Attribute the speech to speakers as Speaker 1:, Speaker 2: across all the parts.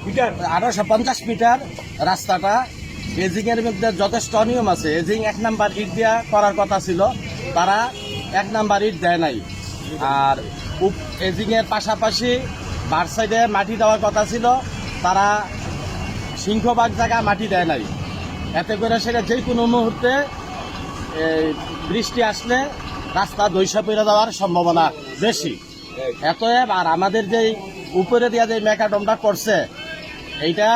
Speaker 1: 1850 রাস্তাটা এজিংয়ের মধ্যে যথেষ্ট অনিয়ম আছে। এজিং 1 নাম্বার ইট দিয়া করার কথা ছিল, তারা 1 নাম্বার ইট দেয় নাই। আর এজিংয়ের পাশাপাশি বার সাইডে মাটি দেওয়ার কথা ছিল, তারা সিংহভাগ জায়গা মাটি দেয় নাই। এতে করে সেটা যে কোনো মুহূর্তে বৃষ্টি আসলে রাস্তা ধসে পড়ে যাওয়ার সম্ভাবনা বেশি। এতএব আর আমাদের যেই উপরে দেওয়া যে মেকাডমটা করছে, এইটা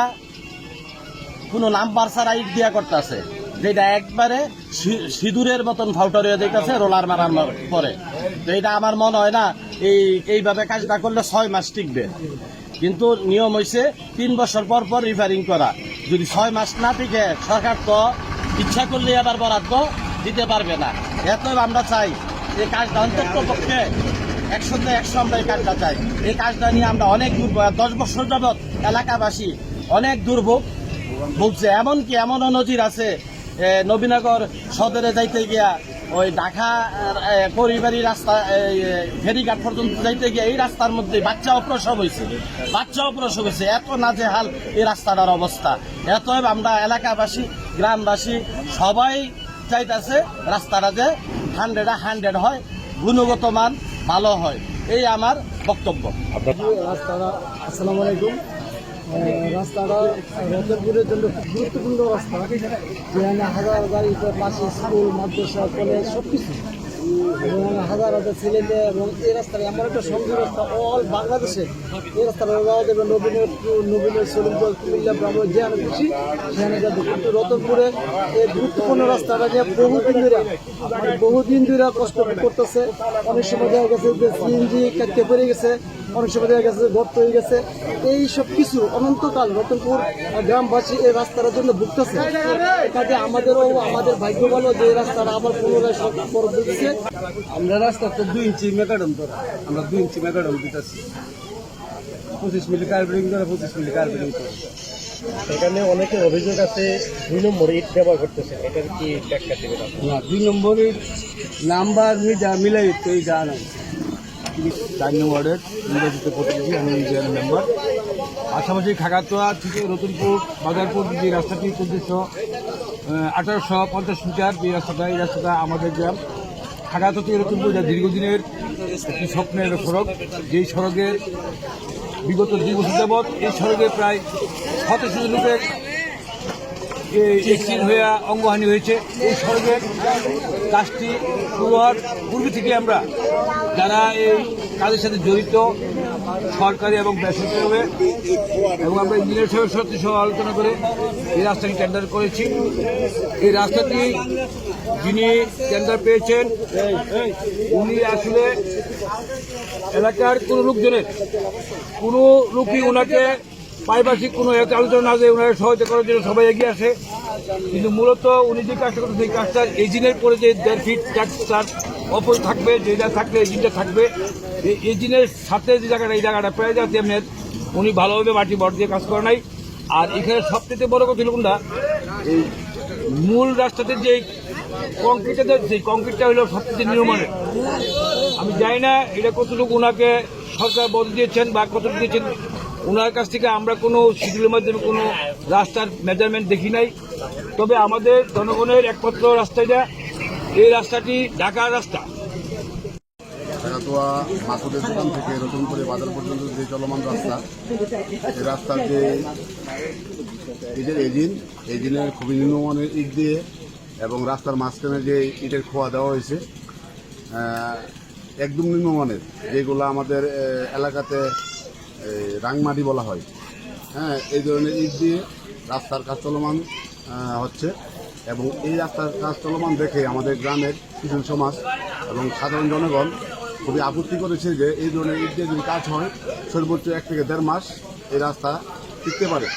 Speaker 1: কোনো নাম্বার ছাড়া ইট দিয়া করতেছে, যেটা একবারে সিঁদুরের মতন ফাউটার হয়ে যেতেছে রোলার মারার পরে। তো এটা আমার মনে হয় না এইভাবে কাজটা করলে 6 মাস টিকবে। কিন্তু নিয়ম হয়েছে 3 বছর পর পর রিপেয়ারিং করা। যদি 6 মাস না টিকে, সরকার তো ইচ্ছা করলে আবার বরাদ্দ দিতে পারবে না। এতএব আমরা চাই এই কাজটা অন্তত পক্ষে 100 আমরা এই কাজটা চাই। এই কাজটা নিয়ে আমরা অনেক দুর্ভোগ, 10 বছর যাবৎ এলাকাবাসী অনেক দুর্ভোগ বলছে। এমনকি এমনও নজির আছে, নবীনগর সদরে যাইতে গিয়া ওই ঢাকা পরিবারী রাস্তা ফেরিঘাট পর্যন্ত যাইতে গিয়ে এই রাস্তার মধ্যে বাচ্চা অপ্রসব হয়েছে। এত নাজেহাল এই রাস্তাটার অবস্থা। এতএব আমরা এলাকাবাসী, গ্রামবাসী সবাই চাইতেছে রাস্তাটা যে 100 হয়, গুণগত মান ভালো হয়। এই আমার বক্তব্য।
Speaker 2: রাস্তাটা, আসসালামু আলাইকুম। রাস্তাটা রতনপুরের জন্য খুব গুরুত্বপূর্ণ রাস্তা, যেখানে হাজার গাড়িতে পাশে স্কুল, মাদ্রাসা, কলেজ সব কিছু, এবং হাজার হাজার ছেলেদের। এবং এই রাস্তাটা এমন একটা সুন্দর রাস্তা, অল বাংলাদেশে এই রাস্তাটা যাওয়া যাবে। নবীনের সলিমগঞ্জ, কুমিল্লা, ব্রাহ্মণ যেখানে খুশি সেখানে যাবে। কিন্তু রতনপুরে এই গুরুত্বপূর্ণ রাস্তাটা নিয়ে বহুদিন ধরে কষ্ট করতেছে। অনেক সময় দেখা গেছে যে সিএনজি কাটতে পড়ে গেছে, অনেক সময় দেখা গেছে গর্ত হয়ে গেছে। এই সব কিছু অনন্তকাল রতনপুর গ্রামবাসী এই রাস্তার জন্য ভুগতেছে। কাজে আমাদের ভাগ্য ভালো যে এই রাস্তাটা আবার পুনরায় সরকার দিচ্ছে।
Speaker 1: আমরা রাস্তা তো 2 ইঞ্চি মেকাডম ধরা, আমরা 2 ইঞ্চি মেকাডম দিতেছি। 25 মিলি কার্বেটিং করে 25 মিলি কার্বেটিং করে।
Speaker 2: এখানে অনেকে অভিযোগ আছে 2 নম্বর ইট ব্যবহার করতেছে, এটার কি ব্যাখ্যা দেবেন?
Speaker 1: না, 2 নম্বর ইট নাম্বার মিলাই তো এই যা নাই। 4 নম্বর ওয়ার্ডের ইংরেজিতে প্রতিনিধি, আমি ইউনিয়ন মেম্বার। পাশাপাশি খাগাতোয়া থেকে রতনপুর বাজারপুর যে রাস্তাটি উদ্দেশ্য 1850 মিটার যে রাস্তাটা, এই রাস্তাটা আমাদের গ্রাম খাগাতোয়া থেকে রতনপুর যা দীর্ঘদিনের একটি স্বপ্নের সড়ক। যেই সড়কের বিগত 2 বছর যাবৎ এই সড়কে প্রায় 27 লোকের অ্যাক্সিডেন্ট হয়ে অঙ্গহানি হয়েছে। এই সড়কের কাজটি শুরু হওয়ার পূর্বে থেকে আমরা যারা এই কাজের সাথে জড়িত, সরকারি এবং বেসরকারিভাবে, এবং আমরা ইঞ্জিনিয়ার সাহেবের সাথে সহ আলোচনা করে এই রাস্তাটি টেন্ডার করেছি। এই রাস্তাটি যিনি টেন্ডার পেয়েছেন উনি আসলে এলাকার কোনো লোকই ওনাকে পারিপার্শ্বিক কোনো আলোচনা না যে ওনারা সহায়তা করার জন্য সবাই এগিয়ে আসে। কিন্তু মূলত উনি যে কাজটা করতে, সেই কাজটা ইঞ্জিনের পরে যে 1.5 ফিট তার অপর থাকবে, যেটা থাকলে ইঞ্জিনটা থাকবে, এই ইঞ্জিনের সাথে যে জায়গাটা, এই জায়গাটা প্রায় যাচ্ছে এমনি উনি ভালোভাবে মাটি বট দিয়ে কাজ করে নাই। আর এখানে সবচেয়ে বড় কথা হল কোনটা, এই মূল রাস্তাতে যে কংক্রিটটা, সেই কংক্রিটটা হলো সবচেয়ে নির্মাণের। আমি জানি না এটা কতটুকু ওনাকে সরকার বদল দিয়েছেন বা কতটুকু দিয়েছেন। ওনার কাছ থেকে আমরা কোনো শিডিউলের মাধ্যমে কোনো রাস্তার মেজারমেন্ট দেখি নাই। তবে আমাদের জনগণের একমাত্র রাস্তাটা, এই রাস্তাটি ঢাকার রাস্তা।
Speaker 3: খাগাতোয়া মাসুদের দোকান থেকে রতনপুরে বাজার পর্যন্ত যে চলমান রাস্তা, এই রাস্তার যে ইটের এজিনের খুবই নিম্নমানের ইট দিয়ে এবং রাস্তার মাঝখানে যে ইটের খোয়া দেওয়া হয়েছে একদম নিম্নমানের, যেগুলো আমাদের এলাকাতে রাংমাটি বলা হয়। হ্যাঁ, এই ধরনের ইট দিয়ে রাস্তার কাজ চলমান হচ্ছে। এবং এই রাস্তার কাজ চলমান দেখে আমাদের গ্রামের কিছু সমাজ এবং সাধারণ জনগণ খুবই আপত্তি করেছে যে এই ধরনের ইট দিয়ে যদি কাজ হয় সর্বোচ্চ 1 থেকে 1.5 মাস এই রাস্তা টিকতে পারে।